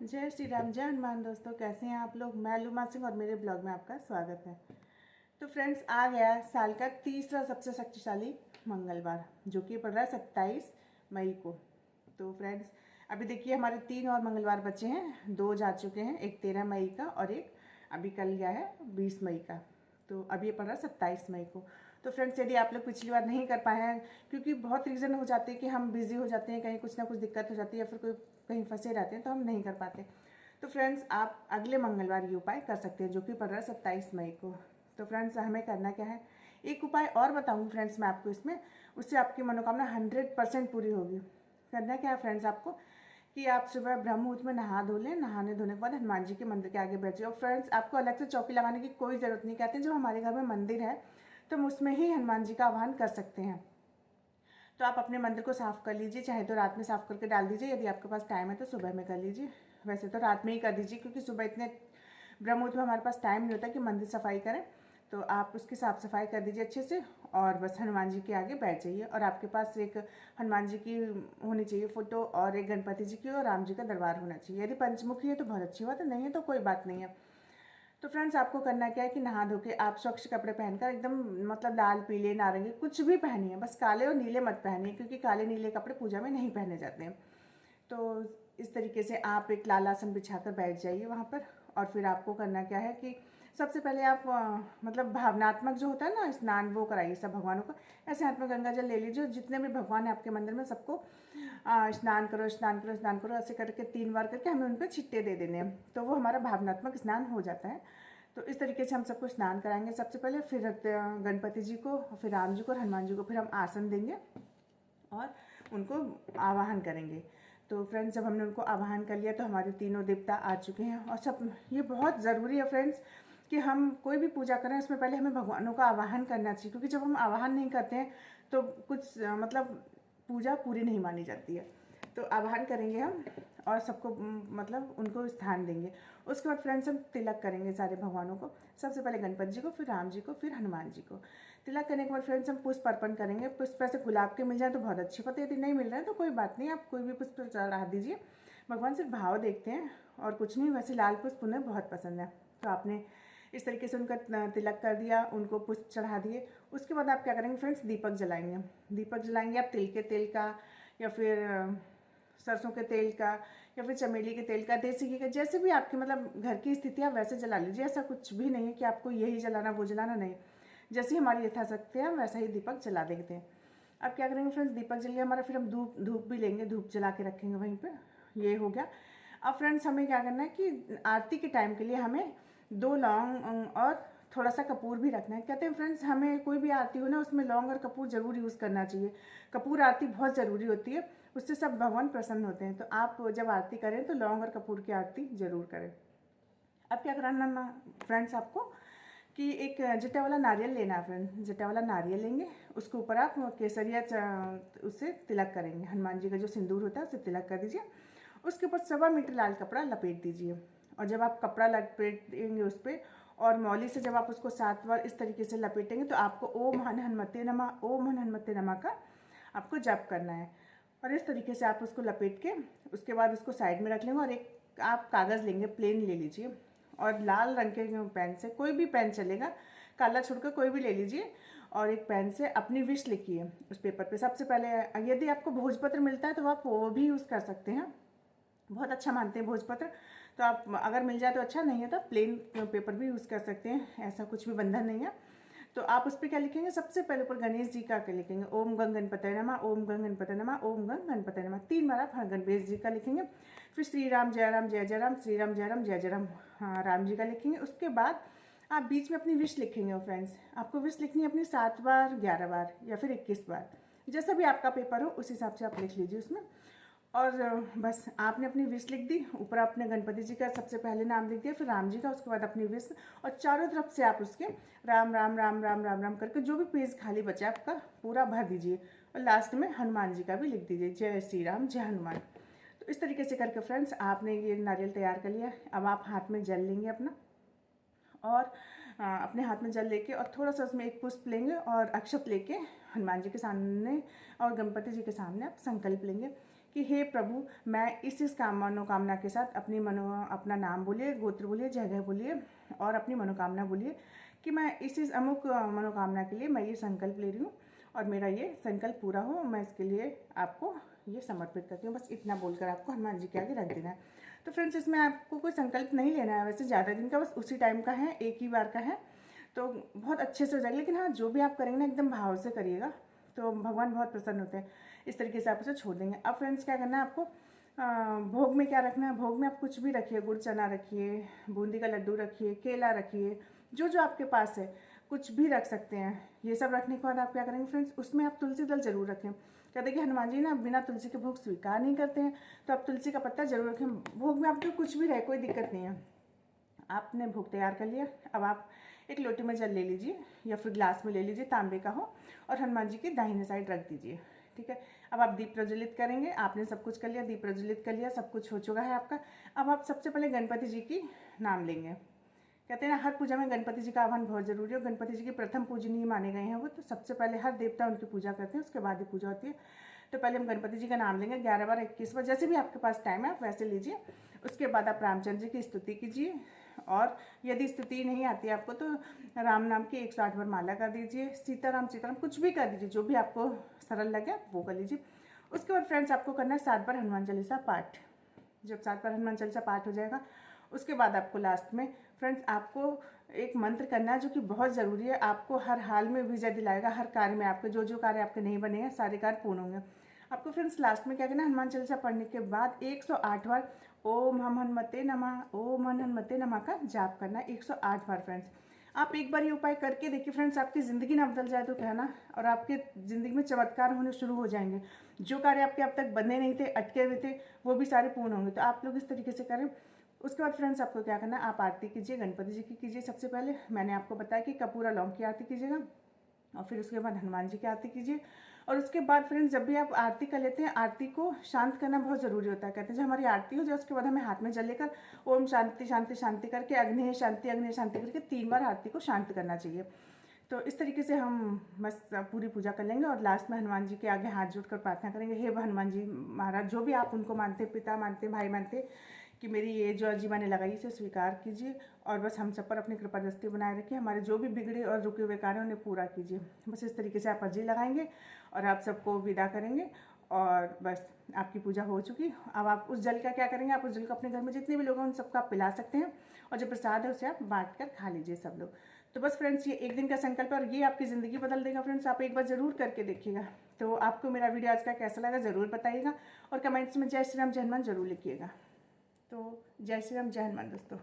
जय श्री राम, जय हनुमान। दोस्तों कैसे हैं आप लोग। मैं लुमा सिंह और मेरे ब्लॉग में आपका स्वागत है। तो फ्रेंड्स, आ गया साल का तीसरा सबसे शक्तिशाली मंगलवार, जो कि पड़ रहा है 27 मई को। तो फ्रेंड्स, अभी देखिए हमारे 3 और मंगलवार बचे हैं। 2 जा चुके हैं, एक 13 मई का और एक अभी कल गया है 20 मई का। तो अभी ये पड़ रहा है 27 मई को। तो फ्रेंड्स, यदि आप लोग पिछली बार नहीं कर पाए हैं, क्योंकि बहुत रीज़न हो जाते हैं कि हम बिज़ी हो जाते हैं, कहीं कुछ ना कुछ दिक्कत हो जाती है या फिर कोई कहीं फंसे रहते हैं, तो हम नहीं कर पाते। तो फ्रेंड्स, आप अगले मंगलवार ये उपाय कर सकते हैं, जो कि पड़ रहा है 27 मई को। तो फ्रेंड्स, हमें करना क्या है, एक उपाय और बताऊंगी फ्रेंड्स मैं आपको इसमें, उससे आपकी मनोकामना 100% पूरी होगी। करना क्या है फ्रेंड्स आपको, कि आप सुबह ब्रह्म मुहूर्त में नहा धो लें। नहाने धोने के बाद हनुमान जी के मंदिर के आगे बैठ जाओ। फ्रेंड्स, आपको अलग से चौकी लगाने की कोई ज़रूरत नहीं। कहते हैं जो हमारे घर में मंदिर है तो हम उसमें ही हनुमान जी का आह्वान कर सकते हैं। तो आप अपने मंदिर को साफ़ कर लीजिए, चाहे तो रात में साफ़ करके डाल दीजिए, यदि आपके पास टाइम है तो सुबह में कर लीजिए। वैसे तो रात में ही कर दीजिए, क्योंकि सुबह इतने ब्रह्म मुहूर्त में हमारे पास टाइम नहीं होता कि मंदिर सफाई करें। तो आप उसकी साफ़ सफाई कर दीजिए अच्छे से, और बस हनुमान जी के आगे बैठ जाइए। और आपके पास एक हनुमान जी की होनी चाहिए फ़ोटो, और एक गणपति जी की और राम जी का दरबार होना चाहिए। यदि पंचमुखी है तो बहुत अच्छी बात है, नहीं है तो कोई बात नहीं है। तो फ्रेंड्स, आपको करना क्या है कि नहा धो के आप स्वच्छ कपड़े पहनकर, एकदम मतलब लाल पीले नारंगी कुछ भी पहनिए, बस काले और नीले मत पहनिए, क्योंकि काले नीले कपड़े पूजा में नहीं पहने जाते हैं। तो इस तरीके से आप एक लाल आसन बिछाकर बैठ जाइए वहाँ पर। और फिर आपको करना क्या है कि सबसे पहले आप मतलब भावनात्मक जो होता है ना स्नान, वो कराइए सब भगवानों का। ऐसे हाथ में गंगा जल ले लीजिए, जितने भी भगवान है आपके मंदिर में सबको स्नान करो स्नान करो स्नान करो, ऐसे करके 3 बार करके हमें उन पर छिट्टे दे देने हैं, तो वो हमारा भावनात्मक स्नान हो जाता है। तो इस तरीके से हम सबको स्नान कराएंगे सबसे पहले, फिर गणपति जी को, फिर राम जी को और हनुमान जी को, फिर हम आसन देंगे और उनको आवाहन करेंगे। तो फ्रेंड्स, जब हमने उनको आवाहन कर लिया तो हमारे तीनों देवता आ चुके हैं। और सब ये बहुत ज़रूरी है फ्रेंड्स कि हम कोई भी पूजा करें उसमें पहले हमें भगवानों का आवाहन करना चाहिए, क्योंकि जब हम आवाहन नहीं करते हैं तो कुछ मतलब पूजा पूरी नहीं मानी जाती है। तो आवाहन करेंगे हम और सबको मतलब उनको स्थान देंगे। उसके बाद फ्रेंड्स हम तिलक करेंगे सारे भगवानों को, सबसे पहले गणपति जी को, फिर राम जी को, फिर हनुमान जी को। तिलक करने के बाद फ्रेंड्स हम पुष्प अर्पण करेंगे। पुष्प ऐसे गुलाब के मिल जाए तो बहुत अच्छी बात है, यदि नहीं मिल रहा है तो कोई बात नहीं, आप कोई भी पुष्प चढ़ा दीजिए। भगवान सिर्फ भाव देखते हैं और कुछ नहीं। वैसे लाल पुष्प उन्हें बहुत पसंद है। तो आपने इस तरीके से उनका तिलक कर दिया, उनको पुष्प चढ़ा दिए। उसके बाद आप क्या करेंगे फ्रेंड्स, दीपक जलाएंगे। दीपक जलाएंगे आप तिल के तेल का, या फिर सरसों के तेल का, या फिर चमेली के तेल का, देसी घी का, जैसे भी आपकी मतलब घर की स्थिति है वैसे जला लीजिए। ऐसा कुछ भी नहीं है कि आपको यही जलाना वो जलाना, नहीं। जैसी हमारी यथाशक्ति है वैसा ही दीपक जला देते हैं। अब क्या करेंगे फ्रेंड्स, दीपक जल गया हमारा, फिर हम धूप धूप भी लेंगे, धूप जला के रखेंगे वहीं पे। ये हो गया। अब फ्रेंड्स, हमें क्या करना है कि आरती के टाइम के लिए हमें 2 लौंग और थोड़ा सा कपूर भी रखना है। कहते हैं फ्रेंड्स, हमें कोई भी आरती हो ना उसमें लौंग और कपूर जरूर यूज़ करना चाहिए। कपूर आरती बहुत ज़रूरी होती है, उससे सब भगवान प्रसन्न होते हैं। तो आप जब आरती करें तो लौंग और कपूर की आरती जरूर करें। अब क्या करना फ्रेंड्स आपको, कि एक जटा वाला नारियल लेना है फ्रेंड। जटा वाला नारियल लेंगे, उसके ऊपर आप केसरिया उससे तिलक करेंगे। हनुमान जी का जो सिंदूर होता है उससे तिलक कर दीजिए। उसके ऊपर 1.25 मीटर लाल कपड़ा लपेट दीजिए। और जब आप कपड़ा लपेटेंगे उस पर, और मौली से जब आप उसको 7 बार इस तरीके से लपेटेंगे, तो आपको ओम हन हनुमते नमः, ओम हन हनुमते नमः का आपको जप करना है। और इस तरीके से आप उसको लपेट के उसके बाद उसको साइड में रख लेंगे। और एक आप कागज़ लेंगे, प्लेन ले लीजिए, और लाल रंग के पेन से, कोई भी पेन चलेगा, काला छोड़कर कोई भी ले लीजिए। और एक पेन से अपनी विश लिखिए उस पेपर पे। सबसे पहले यदि आपको भोजपत्र मिलता है तो आप वो भी यूज़ कर सकते हैं, बहुत अच्छा मानते हैं भोजपत्र। तो आप अगर मिल जाए तो अच्छा, नहीं है तो प्लेन पेपर भी यूज़ कर सकते हैं, ऐसा कुछ भी बंधन नहीं है। तो आप उस पर क्या लिखेंगे, सबसे पहले ऊपर गणेश जी का क्या लिखेंगे, ओम गंग गणपतये नमः, ओम गंग गणपतये नमः, ओम गंग गणपतये नमः। 3 बार आप गणेश जी का लिखेंगे। फिर श्री राम जय राम जय जय राम, श्री राम जय राम जय जय राम, हाँ, राम जी का लिखेंगे। उसके बाद आप बीच में अपनी विश लिखेंगे। फ्रेंड्स, आपको विश लिखनी है अपनी 7 बार, 11 बार या फिर 21 बार, जैसा भी आपका पेपर हो उस हिसाब से आप लिख लीजिए उसमें। और बस आपने अपनी विश लिख दी। ऊपर आपने गणपति जी का सबसे पहले नाम लिख दिया, फिर राम जी का, उसके बाद अपनी विश। और चारों तरफ से आप उसके राम राम राम राम राम राम करके जो भी पेज खाली बचा आपका पूरा भर दीजिए। और लास्ट में हनुमान जी का भी लिख दीजिए, जय श्री राम जय हनुमान। तो इस तरीके से करके फ्रेंड्स आपने ये नारियल तैयार कर लिया। अब आप हाथ में जल लेंगे अपना, और अपने हाथ में जल लेके और थोड़ा सा उसमें एक पुष्प लेंगे और अक्षत लेके हनुमान जी के सामने और गणपति जी के सामने आप संकल्प लेंगे कि हे प्रभु, मैं इस मनोकामना के साथ अपना नाम बोलिए, गोत्र बोलिए, जगह बोलिए और अपनी मनोकामना बोलिए कि मैं इस अमुक मनोकामना के लिए मैं ये संकल्प ले रही हूँ और मेरा ये संकल्प पूरा हो, मैं इसके लिए आपको ये समर्पित करती हूँ। बस इतना बोलकर आपको हनुमान जी के आगे रख देना है। तो फ्रेंड्स, इसमें आपको कोई संकल्प नहीं लेना है वैसे ज़्यादा दिन का, बस उसी टाइम का है, एक ही बार का है, तो बहुत अच्छे से हो जाएगा। लेकिन हाँ, जो भी आप करेंगे ना एकदम भाव से करिएगा, तो भगवान बहुत प्रसन्न होते हैं। इस तरीके से आप उसे छोड़ देंगे। अब फ्रेंड्स, क्या करना है आपको, भोग में क्या रखना है, भोग में आप कुछ भी रखिए, गुड़ चना रखिए, बूंदी का लड्डू रखिए, केला रखिए, जो जो आपके पास है कुछ भी रख सकते हैं। ये सब रखने के बाद आप क्या करेंगे फ्रेंड्स, उसमें आप तुलसी दल जरूर रखें। कहते हैं कि हनुमान जी ना बिना तुलसी के भोग स्वीकार नहीं करते हैं, तो आप तुलसी का पत्ता जरूर रखें। भोग में आपको कुछ भी रहे, कोई दिक्कत नहीं है। आपने भोग तैयार कर लिया, अब आप एक लोटे में जल ले लीजिए या फिर ग्लास में ले लीजिए, तांबे का हो, और हनुमान जी के दाहिने साइड रख दीजिए। ठीक है, अब आप दीप प्रज्वलित करेंगे। आपने सब कुछ कर लिया, दीप प्रज्वलित कर लिया, सब कुछ हो चुका है आपका। अब आप सबसे पहले गणपति जी की नाम लेंगे। कहते हैं ना, हर पूजा में गणपति जी का आह्वान बहुत जरूरी है। गणपति जी की प्रथम पूजनीय माने गए हैं वो, तो सबसे पहले हर देवता उनकी पूजा करते हैं, उसके बाद ही पूजा होती है। तो पहले हम गणपति जी का नाम लेंगे 11 बार, 21 बार, जैसे भी आपके पास टाइम है आप वैसे लीजिए। उसके बाद आप रामचंद्र जी की स्तुति कीजिए, और यदि स्तुति नहीं आती है आपको तो राम नाम की 108 बार माला कर दीजिए। सीताराम सीताराम कुछ भी कर दीजिए, जो भी आपको सरल लगे वो कर लीजिए। उसके बाद फ्रेंड्स, आपको करना है 7 बार हनुमान चालीसा पाठ। जब 7 बार हनुमान चालीसा पाठ हो जाएगा, उसके बाद आपको लास्ट में फ्रेंड्स आपको एक मंत्र करना है जो कि बहुत ज़रूरी है, आपको हर हाल में विजय दिलाएगा। हर कार्य में आपके जो जो कार्य आपके नहीं बने हैं सारे कार्य पूर्ण होंगे। आपको फ्रेंड्स लास्ट में क्या करना है, हनुमान चालीसा पढ़ने के बाद 108 बार ओम हम हनुमते नमः, ओम हम हनुमते नमः का जाप करना है 108 बार। फ्रेंड्स, आप एक बार ये उपाय करके देखिए फ्रेंड्स, आपकी ज़िंदगी ना बदल जाए तो कहना, और आपके ज़िंदगी में चमत्कार होने शुरू हो जाएंगे। जो कार्य आपके अब तक बने नहीं थे, अटके हुए थे, वो भी सारे पूर्ण होंगे। तो आप लोग इस तरीके से करें। उसके बाद फ्रेंड्स, आपको क्या करना है, आप आरती कीजिए, गणपति जी की कीजिए। सबसे पहले मैंने आपको बताया कि कपूर लौंग की आरती कीजिएगा, और फिर उसके बाद हनुमान जी की आरती कीजिए। और उसके बाद फ्रेंड्स, जब भी आप आरती कर लेते हैं, आरती को शांत करना बहुत ज़रूरी होता है। कहते हैं जब हमारी आरती हो जाए उसके बाद हमें हाथ में जल लेकर ओम शांति शांति शांति करके अग्नि शांति करके 3 बार आरती को शांत करना चाहिए। तो इस तरीके से हम बस पूरी पूजा कर लेंगे, और लास्ट में हनुमान जी के आगे हाथ जोड़कर प्रार्थना करेंगे, हे हनुमान जी महाराज, जो भी आप उनको मानते, पिता मानते, भाई मानते, कि मेरी ये जो अर्जी मैंने लगाई इसे स्वीकार कीजिए, और बस हम सब पर अपनी कृपा दृष्टि बनाए रखिए। हमारे जो भी बिगड़े और रुके हुए कार्य उन्हें पूरा कीजिए। बस इस तरीके से आप अर्जी लगाएंगे और आप सबको विदा करेंगे, और बस आपकी पूजा हो चुकी। अब आप उस जल का क्या करेंगे, आप उस जल को अपने घर में जितने भी लोग हैं उन सबको आप पिला सकते हैं, और जो प्रसाद है उसे आप बांट कर खा लीजिए सब लोग। तो बस फ्रेंड्स, ये एक दिन का संकल्प है और ये आपकी ज़िंदगी बदल देगा। फ्रेंड्स, आप एक बार ज़रूर करके देखिएगा। तो आपको मेरा वीडियो आज का कैसा लगा ज़रूर बताइएगा, और कमेंट्स में जय श्री राम जय हनुमान जरूर लिखिएगा। तो जय श्री राम जय हनुमान दोस्तों।